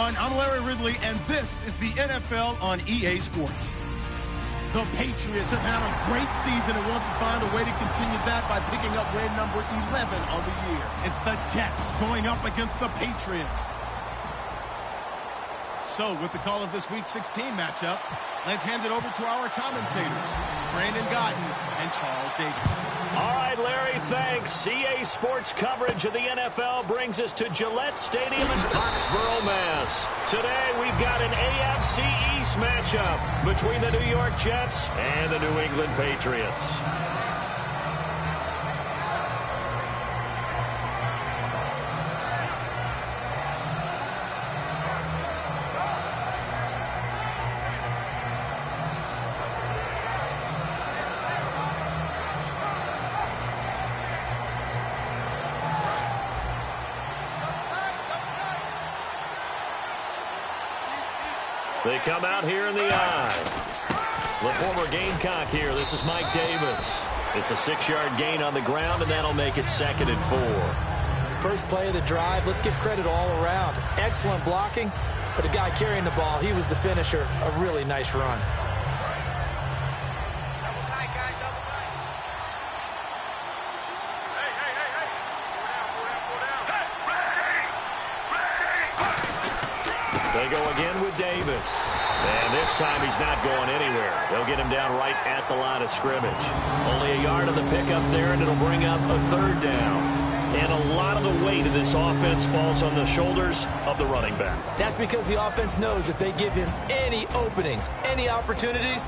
everyone. I'm Larry Ridley, and this is the NFL on EA Sports. The Patriots have had a great season and want to find a way to continue that by picking up win number 11 on the year. It's the Jets going up against the Patriots. So, with the call of this Week 16 matchup, let's hand it over to our commentators, Brandon Guyton and Charles Davis. All right, Larry, thanks. EA Sports coverage of the NFL brings us to Gillette Stadium in Foxborough, Mass. Today, we've got an AFC East matchup between the New York Jets and the New England Patriots. They come out here in the eye. The former Gamecock here. This is Mike Davis. It's a 6-yard gain on the ground, and that'll make it 2nd and 4. First play of the drive. Let's give credit all around. Excellent blocking, but the guy carrying the ball, he was the finisher. A really nice run. They go again with Davis. And this time he's not going anywhere. They'll get him down right at the line of scrimmage. Only a yard on the pickup there, and it'll bring up a 3rd down. And a lot of the weight of this offense falls on the shoulders of the running back. That's because the offense knows if they give him any openings, any opportunities,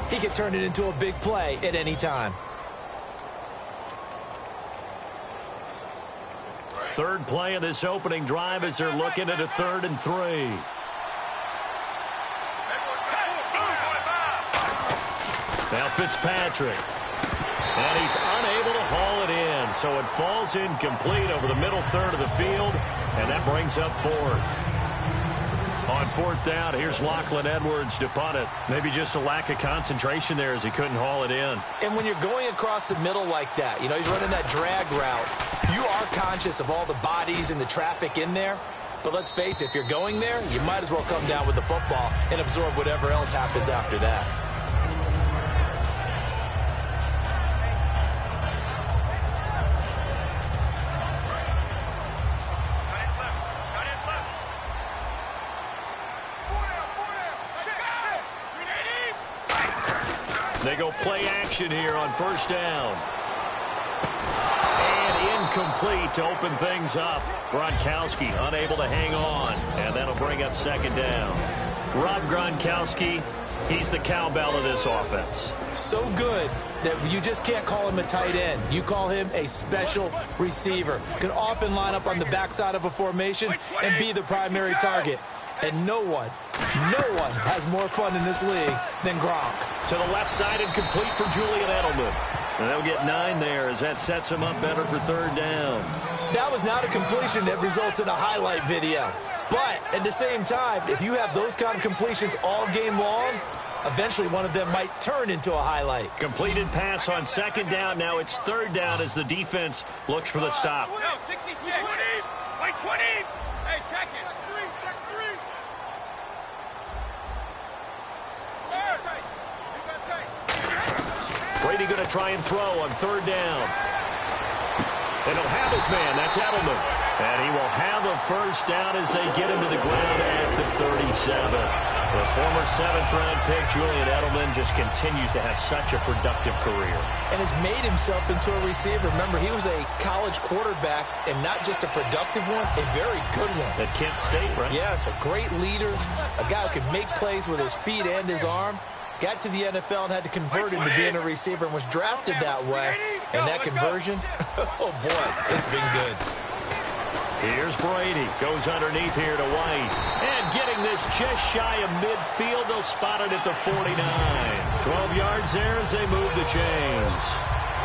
he can turn it into a big play at any time. Third play of this opening drive as they're looking at a 3rd and 3. Now Fitzpatrick. And he's unable to haul it in, so it falls incomplete over the middle third of the field, and that brings up 4th. On 4th down, here's Lachlan Edwards to punt it. Maybe just a lack of concentration there as he couldn't haul it in. And when you're going across the middle like that, you know, he's running that drag route, you are conscious of all the bodies and the traffic in there. But let's face it, if you're going there, you might as well come down with the football and absorb whatever else happens after that. They go play action here on 1st down. And incomplete to open things up. Gronkowski unable to hang on. And that'll bring up 2nd down. Rob Gronkowski, he's the cowbell of this offense. So good that you just can't call him a tight end. You call him a special receiver. Can often line up on the backside of a formation and be the primary target. And no one has more fun in this league than Gronk. To the left side and complete for Julian Edelman. And they'll get 9 there as that sets him up better for 3rd down. That was not a completion that results in a highlight video. But at the same time, if you have those kind of completions all game long, eventually one of them might turn into a highlight. Completed pass on 2nd down. Now it's 3rd down as the defense looks for the stop. No, 66. Wait, 20. Hey, check it. Check 3. Brady going to try and throw on 3rd down. And he'll have his man. That's Edelman. And he will have a 1st down as they get him to the ground at the 37. The former 7th-round pick, Julian Edelman, just continues to have such a productive career. And has made himself into a receiver. Remember, he was a college quarterback, and not just a productive one, a very good one. At Kent State, right? Yes, a great leader, a guy who could make plays with his feet and his arm. Got to the NFL and had to convert into being a receiver and was drafted that way. And that conversion, oh boy, it's been good. Here's Brady. Goes underneath here to White. And getting this just shy of midfield. They'll spot it at the 49. 12 yards there as they move the chains.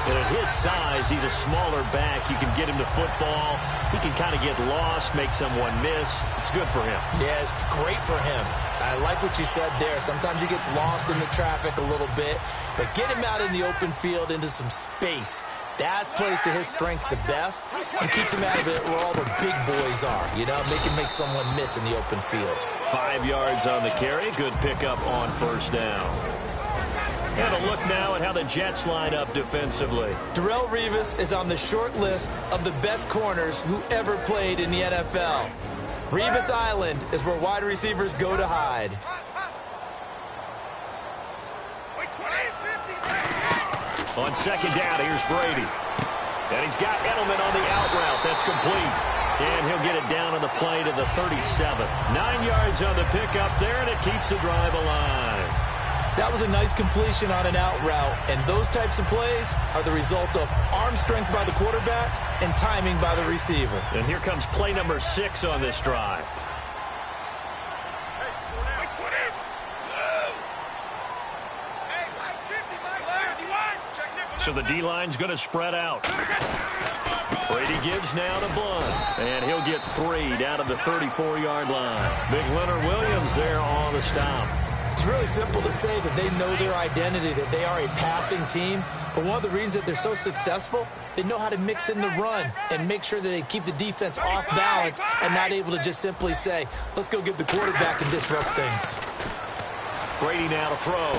And at his size, he's a smaller back. You can get him to football. He can kind of get lost, make someone miss. It's good for him. Yeah, it's great for him. I like what you said there. Sometimes he gets lost in the traffic a little bit. But get him out in the open field into some space. That plays to his strengths the best and keeps him out of it where all the big boys are. You know, make someone miss in the open field. 5 yards on the carry. Good pickup on first down. And a look now at how the Jets line up defensively. Darrelle Revis is on the short list of the best corners who ever played in the NFL. Revis Island is where wide receivers go to hide. On second down, here's Brady. And he's got Edelman on the out route. That's complete. And he'll get it down on the play to the 37. 9 yards on the pickup there, and it keeps the drive alive. That was a nice completion on an out route, and those types of plays are the result of arm strength by the quarterback and timing by the receiver. And here comes play number 6 on this drive. So the D-line's going to spread out. Brady gives now to Blunt, and he'll get 3 down to the 34-yard line. Big Leonard Williams there on the stop. It's really simple to say that they know their identity, that they are a passing team. But one of the reasons that they're so successful, they know how to mix in the run and make sure that they keep the defense off balance and not able to just simply say, let's go get the quarterback and disrupt things. Brady now to throw.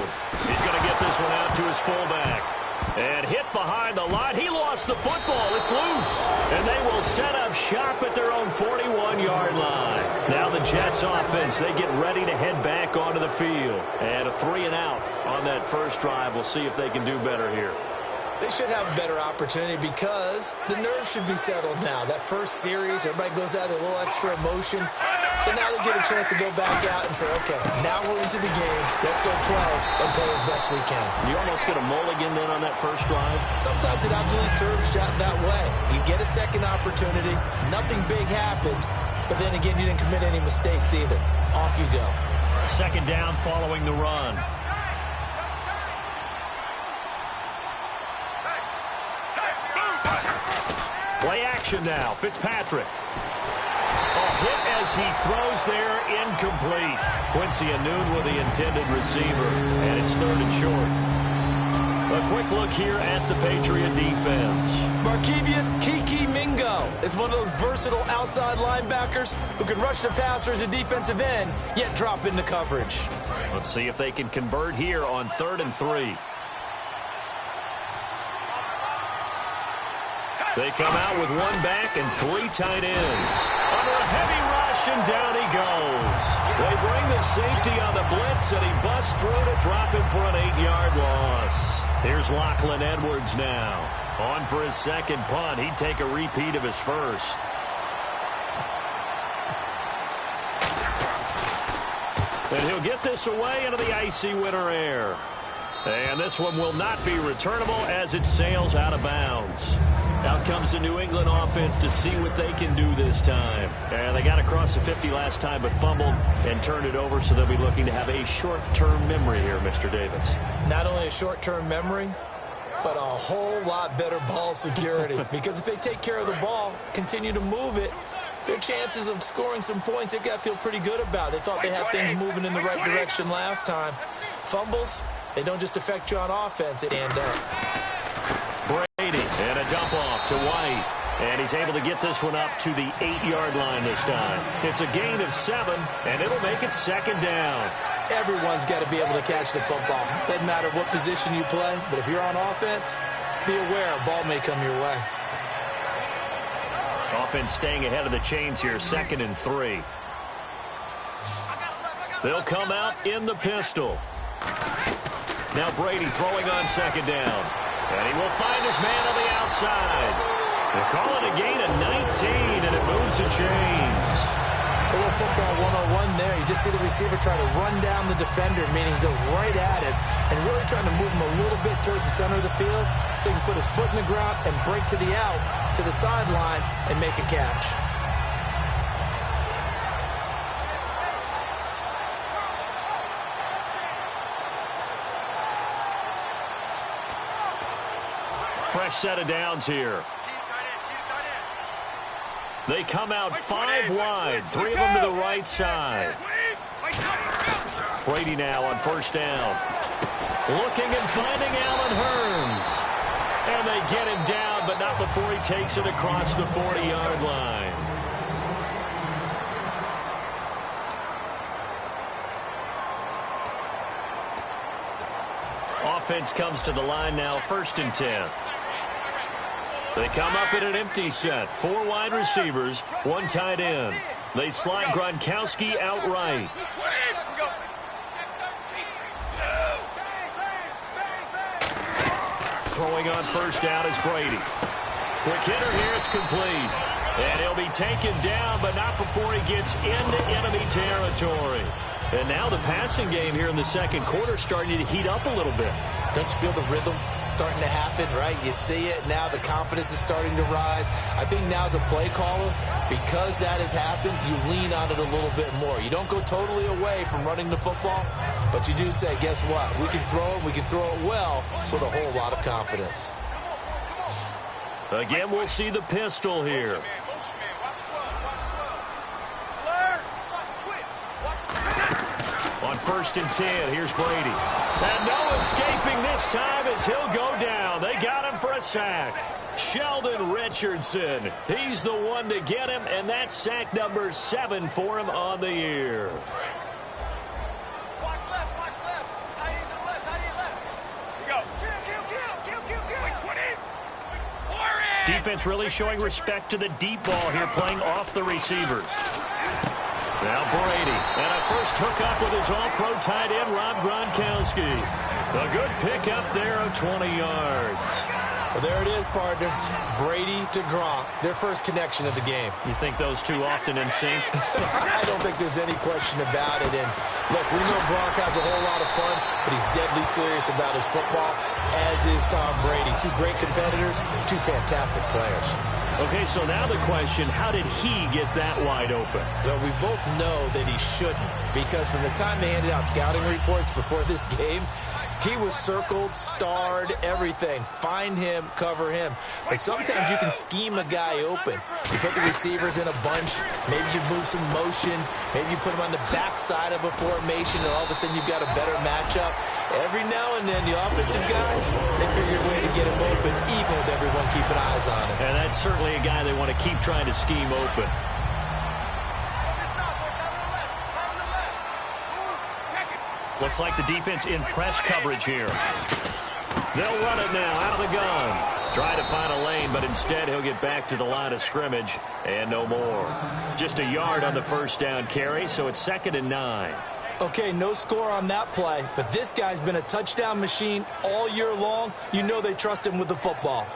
He's going to get this one out to his fullback. And hit behind the line. He lost the football. It's loose. And they will set up shop at their own 41-yard line. Now the Jets offense, they get ready to head back onto the field. And a 3-and-out on that first drive. We'll see if they can do better here. They should have a better opportunity because the nerves should be settled now. That first series, everybody goes out with a little extra emotion. So now they get a chance to go back out and say, okay, now we're into the game. Let's go play and play as best we can. You almost get a mulligan then on that first drive? Sometimes it absolutely serves that way. You get a second opportunity. Nothing big happened. But then again, you didn't commit any mistakes either. Off you go. Second down following the run. Play action now. Fitzpatrick. A hit as he throws there, incomplete. Quincy Anoon with the intended receiver, and it's 3rd and short. A quick look here at the Patriot defense. Markevius Kiki Mingo is one of those versatile outside linebackers who can rush the passer as a defensive end, yet drop into coverage. Let's see if they can convert here on 3rd and 3. They come out with 1 back and 3 tight ends. Under a heavy rush, and down he goes. They bring the safety on the blitz, and he busts through to drop him for an 8-yard loss. Here's Lachlan Edwards now. On for his second punt. He'd take a repeat of his first. And he'll get this away into the icy winter air. And this one will not be returnable as it sails out of bounds. Out comes the New England offense to see what they can do this time. And they got across the 50 last time but fumbled and turned it over, so they'll be looking to have a short-term memory here, Mr. Davis. Not only a short-term memory, but a whole lot better ball security. Because if they take care of the ball, continue to move it, their chances of scoring some points, they've got to feel pretty good about. They thought they had things moving in the right direction last time. Fumbles, they don't just affect you on offense, they stand up. Brady, and a dump off to White. And he's able to get this one up to the 8-yard line this time. It's a gain of 7, and it'll make it 2nd down. Everyone's got to be able to catch the football. Doesn't matter what position you play, but if you're on offense, be aware a ball may come your way. Offense staying ahead of the chains here, 2nd and 3. They'll come out in the pistol. Now Brady throwing on 2nd down. And he will find his man on the outside. They call it a gain of 19, and it moves the chains. A little football 101 there. You just see the receiver try to run down the defender, meaning he goes right at it, and really trying to move him a little bit towards the center of the field so he can put his foot in the ground and break to the out, to the sideline, and make a catch. Fresh set of downs here. They come out 5 wide, 3 of them to the right side. Brady now on 1st down. Looking and finding Allen Hurns. And they get him down but not before he takes it across the 40-yard line. Offense comes to the line now, 1st and 10. They come up in an empty set. 4 wide receivers, 1 tight end. They slide Gronkowski out right. Throwing on 1st down is Brady. Quick hitter here, it's complete. And he'll be taken down, but not before he gets into enemy territory. And now the passing game here in the 2nd quarter starting to heat up a little bit. Don't you feel the rhythm starting to happen, right? You see it now. The confidence is starting to rise. I think now as a play caller, because that has happened, you lean on it a little bit more. You don't go totally away from running the football, but you do say, guess what? We can throw it. We can throw it well with a whole lot of confidence. Again, we'll see the pistol here. On 1st and 10, here's Brady. And no escaping this time as he'll go down. They got him for a sack. Sheldon Richardson. He's the one to get him, and that's sack number 7 for him on the year. Watch left, watch left. Tight end to the left, tight end left. Here we go. Wait, 20. Defense really showing respect to the deep ball here, playing off the receivers. Now Brady, and a first hookup with his all-pro tight end, Rob Gronkowski. A good pickup there of 20 yards. Well, there it is, partner. Brady to Gronk, their first connection of the game. You think those two often in sync? I don't think there's any question about it. And look, we know Gronk has a whole lot of fun, but he's deadly serious about his football, as is Tom Brady. 2 great competitors, 2 fantastic players. Okay, so now the question, how did he get that wide open? Well, we both know that he shouldn't, because from the time they handed out scouting reports before this game, he was circled, starred, everything. Find him, cover him. But sometimes you can scheme a guy open. You put the receivers in a bunch. Maybe you move some motion. Maybe you put him on the backside of a formation, and all of a sudden you've got a better matchup. Every now and then, the offensive guys, they figure a way to get him open, even with everyone keeping eyes on him. And that's certainly a guy they want to keep trying to scheme open. Looks like the defense in press coverage here. They'll run it now out of the gun. Try to find a lane, but instead he'll get back to the line of scrimmage and no more. Just a yard on the 1st down carry, so it's 2nd and 9. Okay, no score on that play, but this guy's been a touchdown machine all year long. You know they trust him with the football.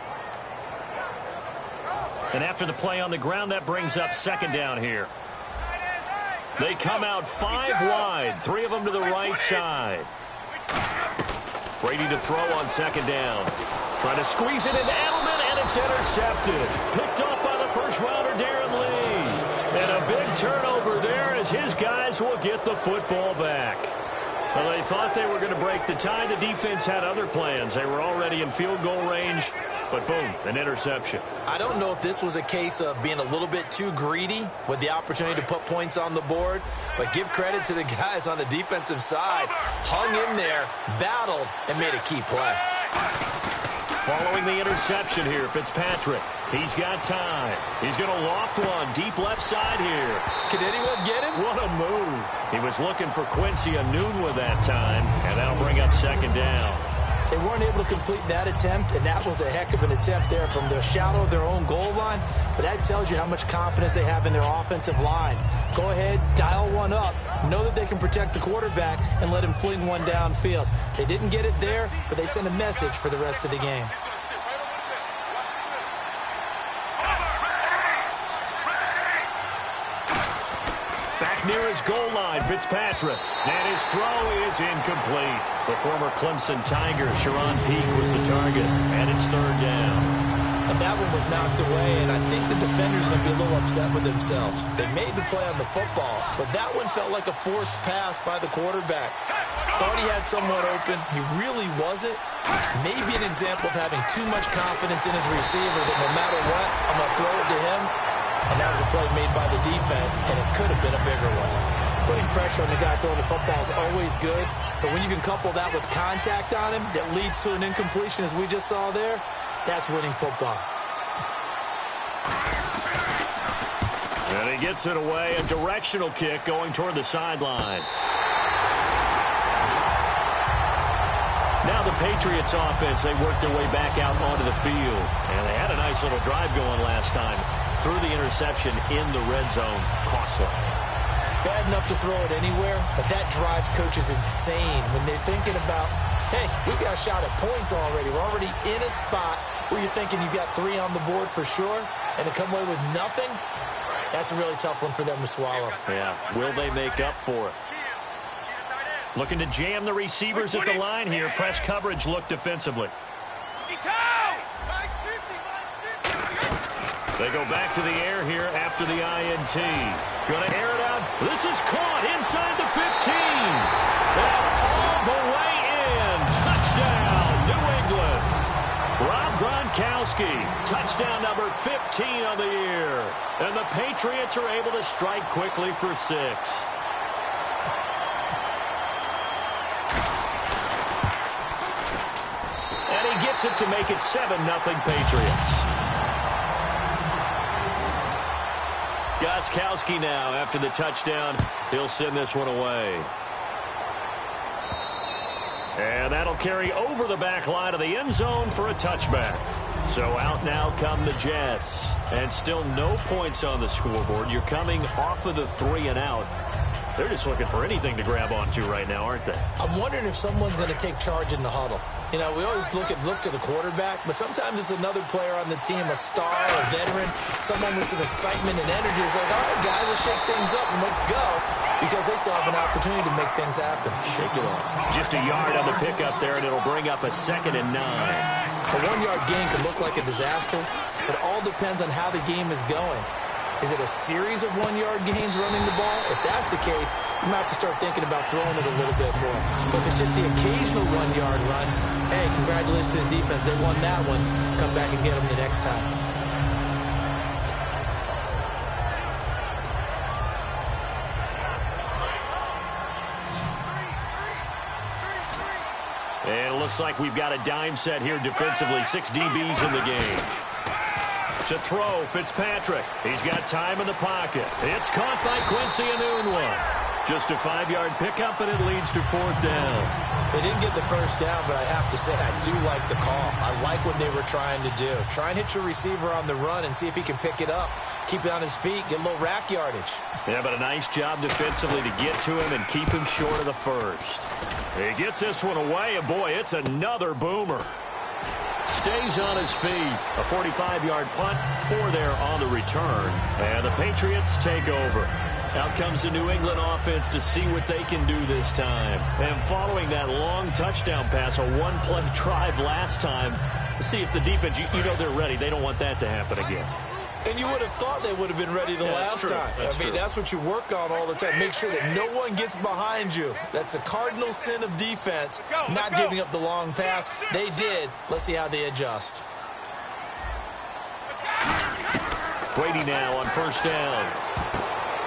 And after the play on the ground, that brings up 2nd down here. They come out 5 wide, 3 of them to the right side. Brady to throw on 2nd down. Trying to squeeze it into Edelman, and it's intercepted. Picked off by the first-rounder, Darren Lee. And a big turnover there as his guys will get the football back. Well, they thought they were going to break the tie. The defense had other plans. They were already in field goal range, but boom, an interception. I don't know if this was a case of being a little bit too greedy with the opportunity to put points on the board, but give credit to the guys on the defensive side. Hung in there, battled, and made a key play. Following the interception here, Fitzpatrick. He's got time. He's going to loft one deep left side here. Can anyone get him? What a move. He was looking for Quincy Enunwa that time, and that'll bring up 2nd down. They weren't able to complete that attempt, and that was a heck of an attempt there from the shadow of their own goal line. But that tells you how much confidence they have in their offensive line. Go ahead, dial one up. Know that they can protect the quarterback and let him fling one downfield. They didn't get it there, but they sent a message for the rest of the game. Back near his goal line, Fitzpatrick. And his throw is incomplete. The former Clemson Tiger, Sharon Peake, was the target. And it's 3rd down. And that one was knocked away, and I think the defender's going to be a little upset with themselves. They made the play on the football, but that one felt like a forced pass by the quarterback. Thought he had someone open. He really wasn't. Maybe an example of having too much confidence in his receiver that no matter what, I'm going to throw it to him. And that was a play made by the defense, and it could have been a bigger one. Putting pressure on the guy throwing the football is always good, but when you can couple that with contact on him that leads to an incompletion, as we just saw there, that's winning football. And he gets it away, a directional kick going toward the sideline. Now the Patriots offense, they worked their way back out onto the field. And they had a nice little drive going last time. Threw the interception in the red zone. Costly. Bad enough to throw it anywhere, but that drives coaches insane when they're thinking about, hey, we got a shot at points already. We're already in a spot where you're thinking you got 3 on the board for sure, and to come away with nothing, that's a really tough one for them to swallow. Yeah, will they make up for it? Looking to jam the receivers at the line here. Press coverage look defensively. They go back to the air here after the INT. Going to air it out. This is caught inside the 15. And all the way in. Touchdown, New England. Rob Gronkowski, touchdown number 15 on the year. And the Patriots are able to strike quickly for 6. And he gets it to make it 7-0 Patriots. Gronkowski now, after the touchdown, he'll send this one away. And that'll carry over the back line of the end zone for a touchback. So out now come the Jets. And still no points on the scoreboard. You're coming off of the 3 and out. They're just looking for anything to grab onto right now, aren't they? I'm wondering if someone's going to take charge in the huddle. You know, we always look to the quarterback, but sometimes it's another player on the team, a star, a veteran, someone with some excitement and energy. It's like, all right, guys, let's shake things up and let's go, because they still have an opportunity to make things happen. Shake it off. Just a yard on the pickup there, and it'll bring up a 2nd and 9. A 1-yard gain can look like a disaster. It all depends on how the game is going. Is it a series of 1-yard gains running the ball? If that's the case, you might have to start thinking about throwing it a little bit more. But if it's just the occasional 1-yard run, hey, congratulations to the defense. They won that one. Come back and get them the next time. And it looks like we've got a dime set here defensively. 6 DBs in the game. To throw, Fitzpatrick. He's got time in the pocket. It's caught by Quincy Enunwa. Just a 5-yard pickup, and it leads to 4th down. They didn't get the first down, but I have to say I do like the call. I like what they were trying to do. Try and hit your receiver on the run and see if he can pick it up. Keep it on his feet, get a little rack yardage. Yeah, but a nice job defensively to get to him and keep him short of the first. He gets this one away, and boy, it's another boomer. Stays on his feet. A 45-yard punt, 4 there on the return. And the Patriots take over. Out comes the New England offense to see what they can do this time. And following that long touchdown pass, a 1-play drive last time, see if the defense, you know they're ready. They don't want that to happen again. And you would have thought they would have been ready the last time. That's what you work on all the time. Make sure that no one gets behind you. That's the cardinal sin of defense, not giving up the long pass. They did. Let's see how they adjust. Brady now on 1st down.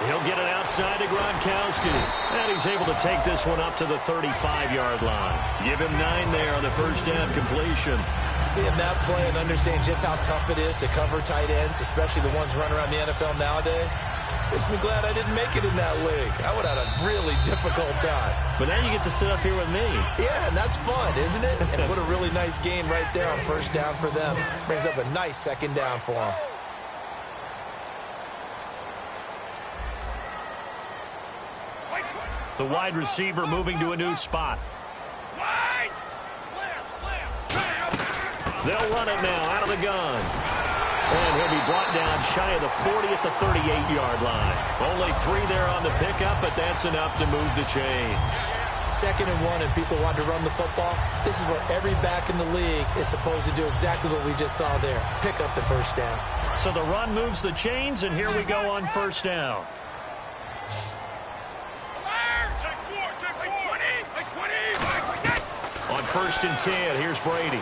He'll get it outside to Gronkowski. And he's able to take this one up to the 35-yard line. Give him 9 there on the 1st down completion. Seeing that play and understanding just how tough it is to cover tight ends, especially the ones running around the NFL nowadays, makes me glad I didn't make it in that league. I would have had a really difficult time. But now you get to sit up here with me. Yeah, and that's fun, isn't it? And what a really nice game right there on 1st down for them. Brings up a nice 2nd down for them. The wide receiver moving to a new spot. They'll run it now out of the gun. And he'll be brought down shy of the 40 at the 38-yard line. Only 3 there on the pickup, but that's enough to move the chains. 2nd and 1 and people want to run the football. This is what every back in the league is supposed to do, exactly what we just saw there. Pick up the 1st down. So the run moves the chains, and here we go on 1st down. On 1st and 10, here's Brady.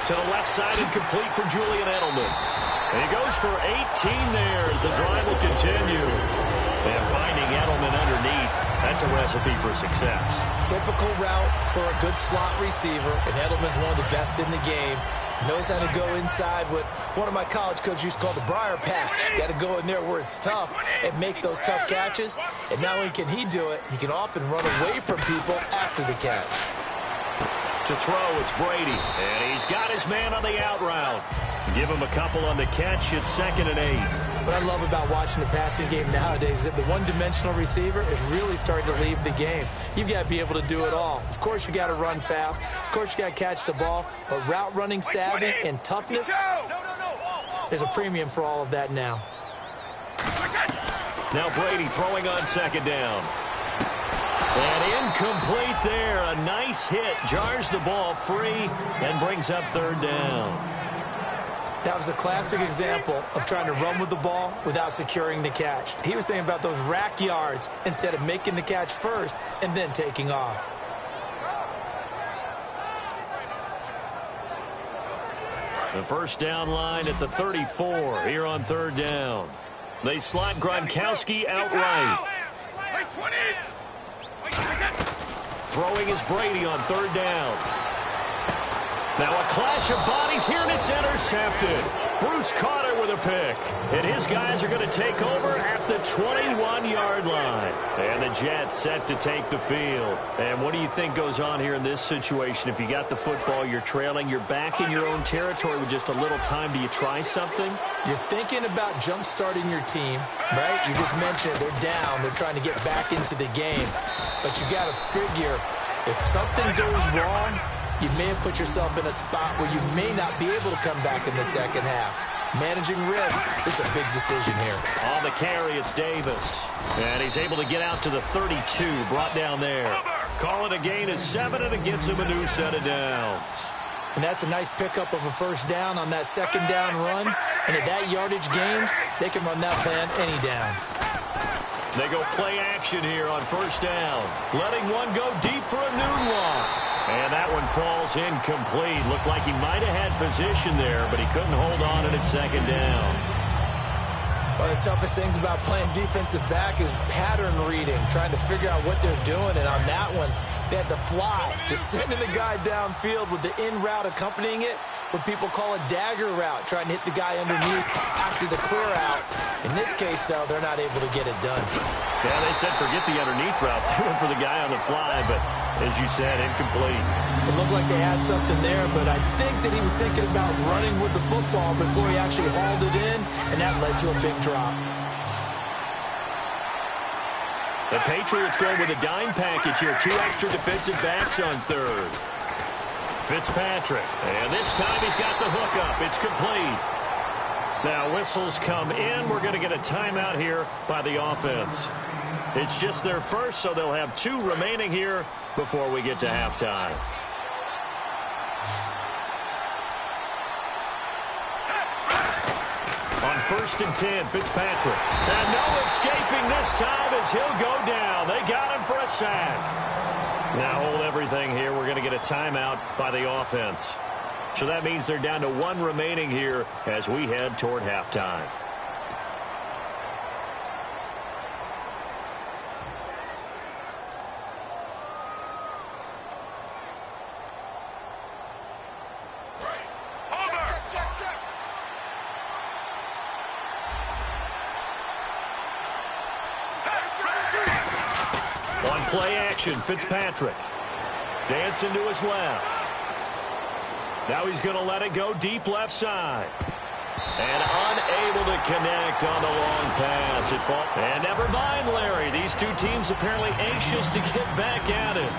To the left side and complete for Julian Edelman. And he goes for 18 there as the drive will continue. And finding Edelman underneath, that's a recipe for success. Typical route for a good slot receiver, and Edelman's one of the best in the game. Knows how to go inside what one of my college coaches used to call the briar patch. Got to go in there where it's tough and make those tough catches. And not only can he do it, he can often run away from people after the catch. To throw, it's Brady. And he's got his man on the out route. Give him a couple on the catch. It's 2nd and 8. What I love about watching the passing game nowadays is that the one-dimensional receiver is really starting to leave the game. You've got to be able to do it all. Of course, you got to run fast. Of course, you got to catch the ball. But route running savvy and toughness, there's a premium for all of that now. Now Brady throwing on 2nd down. And incomplete there. A nice hit. Jars the ball free and brings up 3rd down. That was a classic example of trying to run with the ball without securing the catch. He was thinking about those rack yards instead of making the catch first and then taking off. The first down line at the 34 here on 3rd down. They slot Gronkowski out right. Throwing is Brady on 3rd down. Now a clash of bodies here, and it's intercepted. Bruce Carter with a pick. And his guys are going to take over at the 21-yard line. And the Jets set to take the field. And what do you think goes on here in this situation? If you got the football, you're trailing, you're back in your own territory with just a little time. Do you try something? You're thinking about jump-starting your team, right? You just mentioned they're down. They're trying to get back into the game. But you got to figure if something goes wrong, you may have put yourself in a spot where you may not be able to come back in the second half. Managing risk is a big decision here. On the carry, it's Davis. And he's able to get out to the 32, brought down there. Call it a gain of 7, and it gets him a new set of downs. And that's a nice pickup of a first down on that 2nd down run. And at that yardage gain, they can run that plan any down. They go play action here on 1st down. Letting one go deep for a noon walk. And that one falls incomplete. Looked like he might have had position there, but he couldn't hold on and it's 2nd down. One of the toughest things about playing defensive back is pattern reading, trying to figure out what they're doing. And on that one, they had to fly, just sending the guy downfield with the in route accompanying it, what people call a dagger route, trying to hit the guy underneath after the clear out. In this case, though, they're not able to get it done. Yeah, they said forget the underneath route. They went for the guy on the fly, but as you said, incomplete. It looked like they had something there, but I think that he was thinking about running with the football before he actually hauled it in, and that led to a big drop. The Patriots going with a dime package here. 2 extra defensive backs on 3rd. Fitzpatrick, and this time he's got the hook up. It's complete. Now whistles come in. We're going to get a timeout here by the offense. It's just their first, so they'll have 2 remaining here before we get to halftime. On 1st and 10, Fitzpatrick. And no escaping this time as he'll go down. They got him for a sack. Now hold everything here. We're going to get a timeout by the offense. So that means they're down to 1 remaining here as we head toward halftime. On play action, Fitzpatrick. Dancing to his left. Now he's going to let it go deep left side. And unable to connect on the long pass. And never mind, Larry. These 2 teams apparently anxious to get back at it.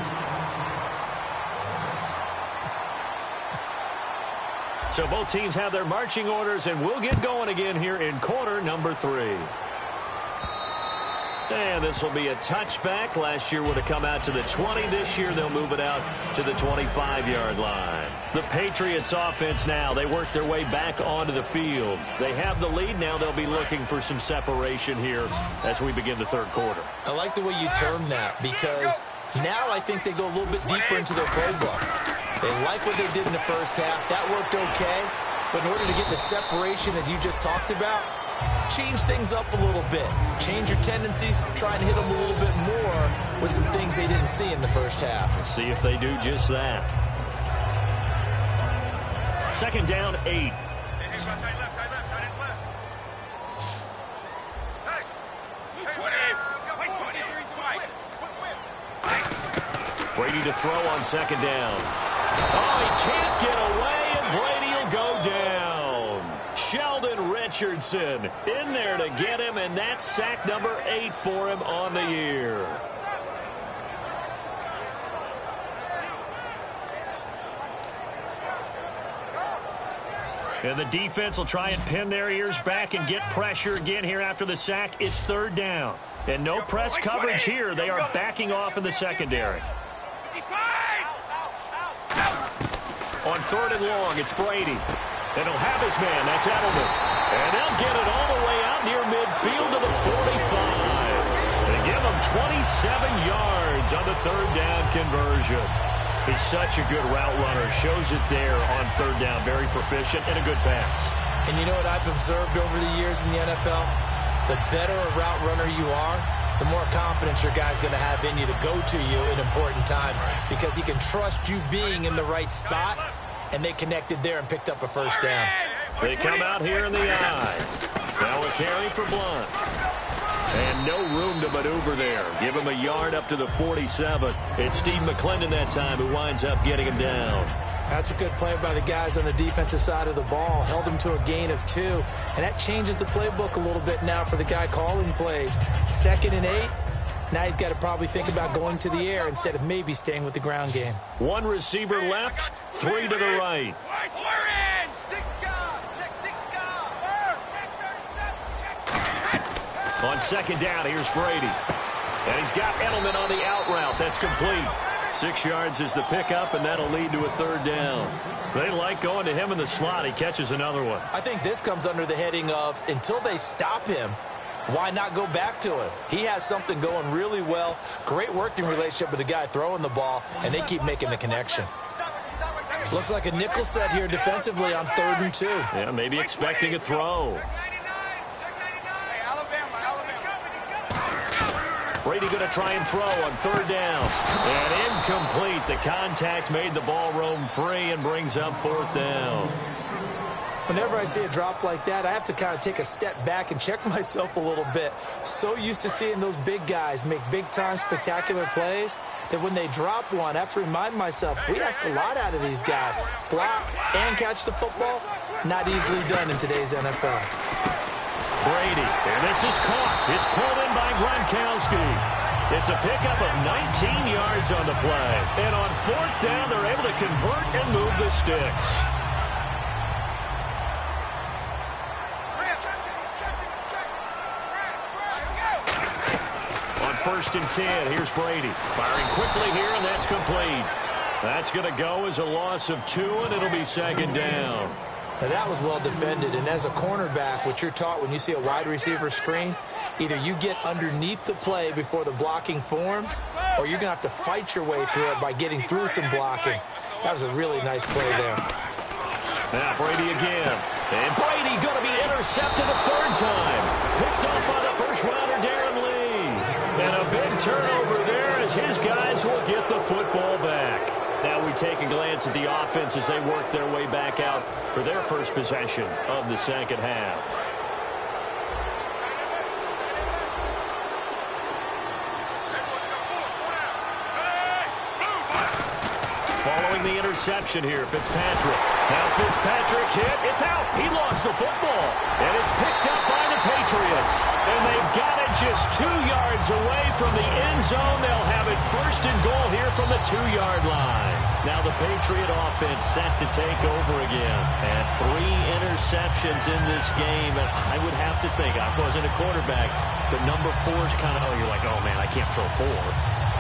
So both teams have their marching orders, and we'll get going again here in quarter number 3. And this will be a touchback. Last year would have come out to the 20. This year they'll move it out to the 25-yard line. The Patriots offense now, they work their way back onto the field. They have the lead. Now they'll be looking for some separation here as we begin the 3rd quarter. I like the way you term that, because now I think they go a little bit deeper into their playbook. They like what they did in the first half. That worked okay. But in order to get the separation that you just talked about, change things up a little bit. Change your tendencies. Try and hit them a little bit more with some things they didn't see in the first half. Let's see if they do just that. Second down, 8. Brady to throw on second down. Oh, he can't get away, and Brady will go down. Sheldon Richardson in there to get him, and that's sack number 8 for him on the year. And the defense will try and pin their ears back and get pressure again here after the sack. It's third down. And no press coverage here. They are backing off in the secondary. On third and long, it's Brady. And he'll have his man. That's Edelman. And they'll get it all the way out near midfield to the 45. They give him 27 yards on the third down conversion. He's such a good route runner. Shows it there on third down. Very proficient and a good pass. And you know what I've observed over the years in the NFL? The better a route runner you are, the more confidence your guy's going to have in you to go to you in important times because he can trust you being in the right spot, and they connected there and picked up a first down. They come out here in the eye. Now a carry for Blunt. And no room to maneuver there. Give him a yard up to the 47. It's Steve McClendon that time who winds up getting him down. That's a good play by the guys on the defensive side of the ball. Held him to a gain of 2. And that changes the playbook a little bit now for the guy calling plays. Second and 8. Now he's got to probably think about going to the air instead of maybe staying with the ground game. One receiver left, 3 to the right. On second down, here's Brady. And he's got Edelman on the out route. That's complete. 6 yards is the pickup, and that'll lead to a third down. They like going to him in the slot. He catches another one. I think this comes under the heading of until they stop him, why not go back to him? He has something going really well. Great working relationship with the guy throwing the ball, and they keep making the connection. Looks like a nickel set here defensively on 3rd and 2. Yeah, maybe expecting a throw. Brady going to try and throw on 3rd down. And incomplete. The contact made the ball roam free and brings up 4th down. Whenever I see a drop like that, I have to kind of take a step back and check myself a little bit. So used to seeing those big guys make big-time spectacular plays that when they drop one, I have to remind myself, we ask a lot out of these guys. Block and catch the football, not easily done in today's NFL. Brady, and this is caught. It's pulled in by Gronkowski. It's a pickup of 19 yards on the play. And on 4th down, they're able to convert and move the sticks. On 1st and 10, here's Brady. Firing quickly here, and that's complete. That's going to go as a loss of 2, and it'll be 2nd down. Now that was well defended, and as a cornerback, what you're taught when you see a wide receiver screen, either you get underneath the play before the blocking forms, or you're going to have to fight your way through it by getting through some blocking. That was a really nice play there. Now Brady again. And Brady going to be intercepted a 3rd time. Picked off by the first-rounder, Darren Lee. And a big turnover there as his guys will get the football back. Now we take a glance at the offense as they work their way back out for their first possession of the second half. Following the interception here, Fitzpatrick. Now Fitzpatrick hit. It's out. He lost the football. And it's picked up by the Patriots. And they've got it just 2 yards away from the end zone. They'll have it 1st and goal here from the 2-yard line. Now the Patriot offense set to take over again. And 3 interceptions in this game. And I would have to think, I wasn't a quarterback, but number 4 is kind of, you're like, oh man, I can't throw 4.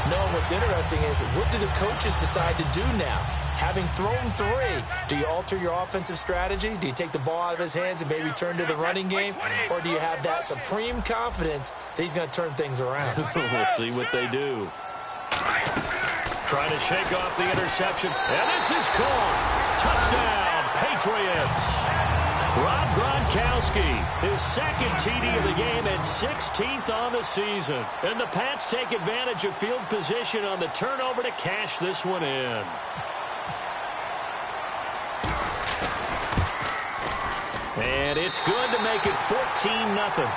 No, what's interesting is what do the coaches decide to do now? Having thrown 3, do you alter your offensive strategy? Do you take the ball out of his hands and maybe turn to the running game? Or do you have that supreme confidence that he's going to turn things around? We'll see what they do. Trying to shake off the interception. And this is caught. Touchdown, Patriots. Rob Gronkowski, his 2nd TD of the game and 16th on the season. And the Pats take advantage of field position on the turnover to cash this one in. And it's good to make it 14-0.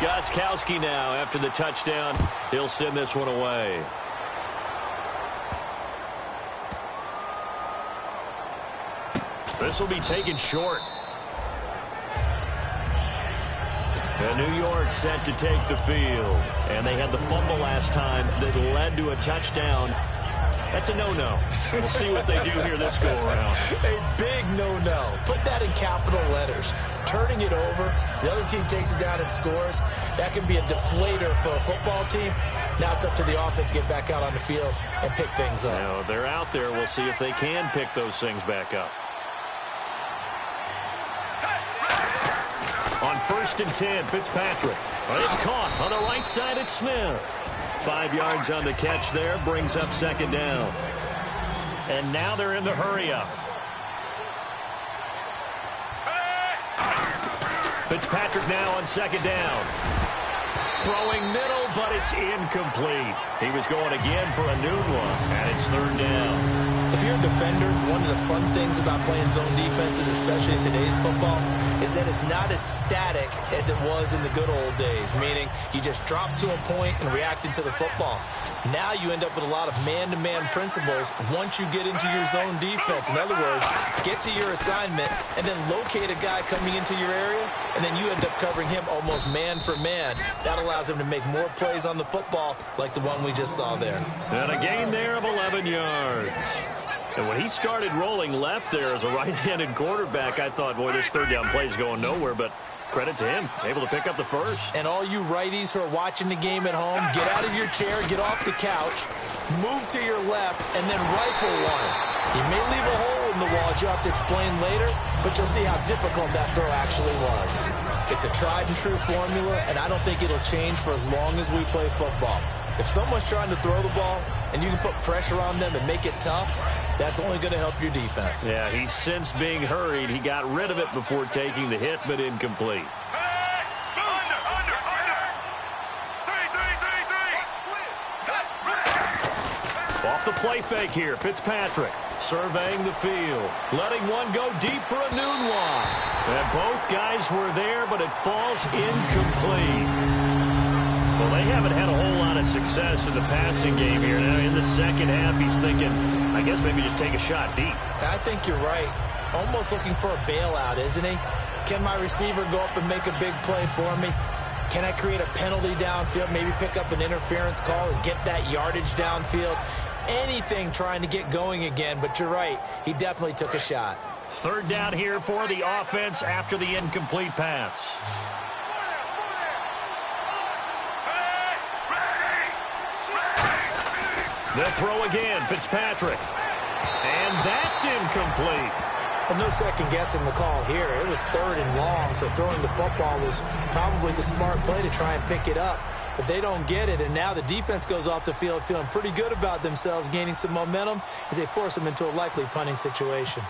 Gostkowski now after the touchdown. He'll send this one away. This will be taken short. And New York set to take the field. And they had the fumble last time that led to a touchdown. That's a no-no. We'll see what they do here this go-around. A big no-no. Put that in capital letters. Turning it over, the other team takes it down and scores. That can be a deflator for a football team. Now it's up to the offense to get back out on the field and pick things up. Now, they're out there. We'll see if they can pick those things back up. On 1st and 10, Fitzpatrick. It's caught on the right side. It's Smith. 5 yards on the catch there, brings up 2nd down. And now they're in the hurry-up. Fitzpatrick now on 2nd down. Throwing middle, but it's incomplete. He was going again for a noon one, and it's 3rd down. If you're a defender, one of the fun things about playing zone defenses, especially in today's football, is that it's not as static as it was in the good old days, meaning you just drop to a point and reacted to the football. Now you end up with a lot of man-to-man principles once you get into your zone defense. In other words, get to your assignment and then locate a guy coming into your area, and then you end up covering him almost man for man. That allows him to make more plays on the football like the one we just saw there. And a gain there of 11 yards. And when he started rolling left there as a right-handed quarterback, I thought, boy, this 3rd down play is going nowhere, but credit to him, able to pick up the first. And all you righties who are watching the game at home, get out of your chair, get off the couch, move to your left, and then rifle one. You may leave a hole in the wall, which you'll have to explain later, but you'll see how difficult that throw actually was. It's a tried-and-true formula, and I don't think it'll change for as long as we play football. If someone's trying to throw the ball and you can put pressure on them and make it tough, that's only going to help your defense. Yeah, he's since being hurried. He got rid of it before taking the hit, but incomplete. Off the play fake here, Fitzpatrick surveying the field, letting one go deep for a noon one. And both guys were there, but it falls incomplete. Well, they haven't had a whole lot of success in the passing game here. Now, in the second half, he's thinking, I guess maybe just take a shot deep. I think you're right. Almost looking for a bailout, isn't he? Can my receiver go up and make a big play for me? Can I create a penalty downfield, maybe pick up an interference call and get that yardage downfield? Anything trying to get going again, but you're right. He definitely took a shot. 3rd down here for the offense after the incomplete pass. They'll throw again, Fitzpatrick. And that's incomplete. Well, no second guessing the call here. It was 3rd and long, so throwing the football was probably the smart play to try and pick it up. But they don't get it, and now the defense goes off the field feeling pretty good about themselves, gaining some momentum as they force them into a likely punting situation.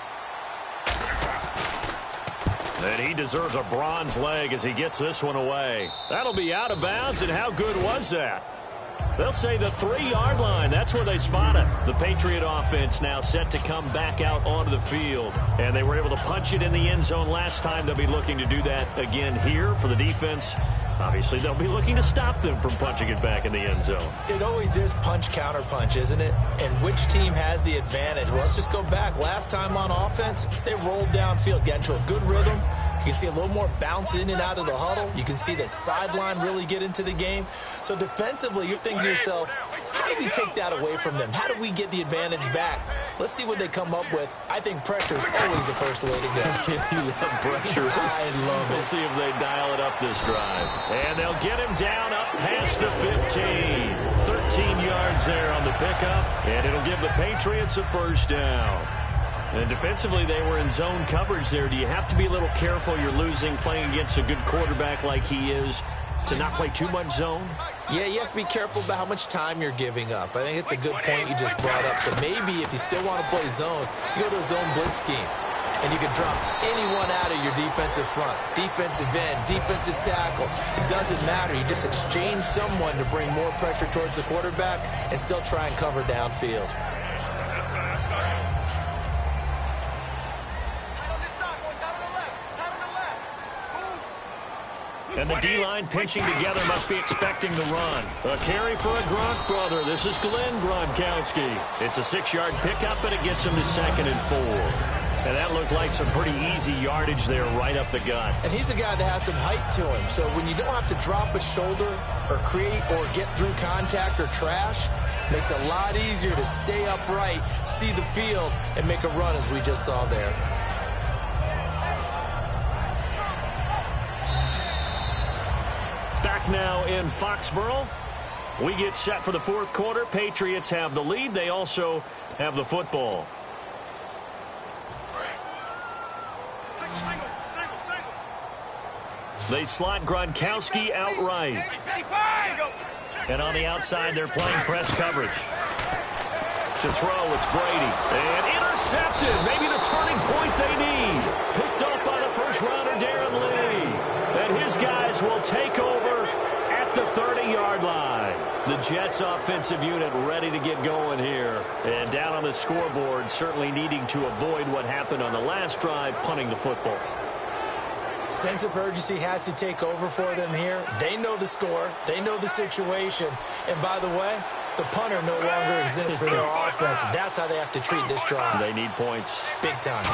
And he deserves a bronze leg as he gets this one away. That'll be out of bounds, and how good was that? They'll say the 3-yard line. That's where they spot it. The Patriot offense now set to come back out onto the field. And they were able to punch it in the end zone last time. They'll be looking to do that again here for the defense. Obviously, they'll be looking to stop them from punching it back in the end zone. It always is punch-counter-punch, isn't it? And which team has the advantage? Well, let's just go back. Last time on offense, they rolled downfield, got into a good rhythm. You can see a little more bounce in and out of the huddle. You can see the sideline really get into the game. So defensively, you're thinking to yourself, how do we take that away from them? How do we get the advantage back? Let's see what they come up with. I think pressure is always the first way to go. You love pressure. I love it. We'll see if they dial it up this drive. And they'll get him down up past the 15. 13 yards there on the pickup. And it'll give the Patriots a 1st down. And defensively, they were in zone coverage there. Do you have to be a little careful? You're losing, playing against a good quarterback like he is, to not play too much zone? Yeah, you have to be careful about how much time you're giving up. I think it's a good point you just brought up. So maybe if you still want to play zone, you go to a zone blitz scheme. And you can drop anyone out of your defensive front, defensive end, defensive tackle. It doesn't matter. You just exchange someone to bring more pressure towards the quarterback and still try and cover downfield. And the D-line pinching together must be expecting the run. A carry for a Gronk brother. This is Glenn Gronkowski. It's a 6-yard pickup, and it gets him to 2nd and 4. And that looked like some pretty easy yardage there right up the gut. And he's a guy that has some height to him. So when you don't have to drop a shoulder or create or get through contact or trash, makes it a lot easier to stay upright, see the field, and make a run as we just saw there. Back now in Foxborough. We get set for the 4th quarter. Patriots have the lead. They also have the football. They slot Gronkowski outright. And on the outside, they're playing press coverage. To throw, it's Brady. And intercepted. Maybe the turning point they need. Picked up by the first-rounder, Darren Lee. And his guys will take over at the 30-yard line. The Jets offensive unit ready to get going here. And down on the scoreboard, certainly needing to avoid what happened on the last drive, punting the football. Sense of urgency has to take over for them here. They know the score. They know the situation. And by the way, the punter no longer exists for their offense. That's how they have to treat this drive. They need points. Big time.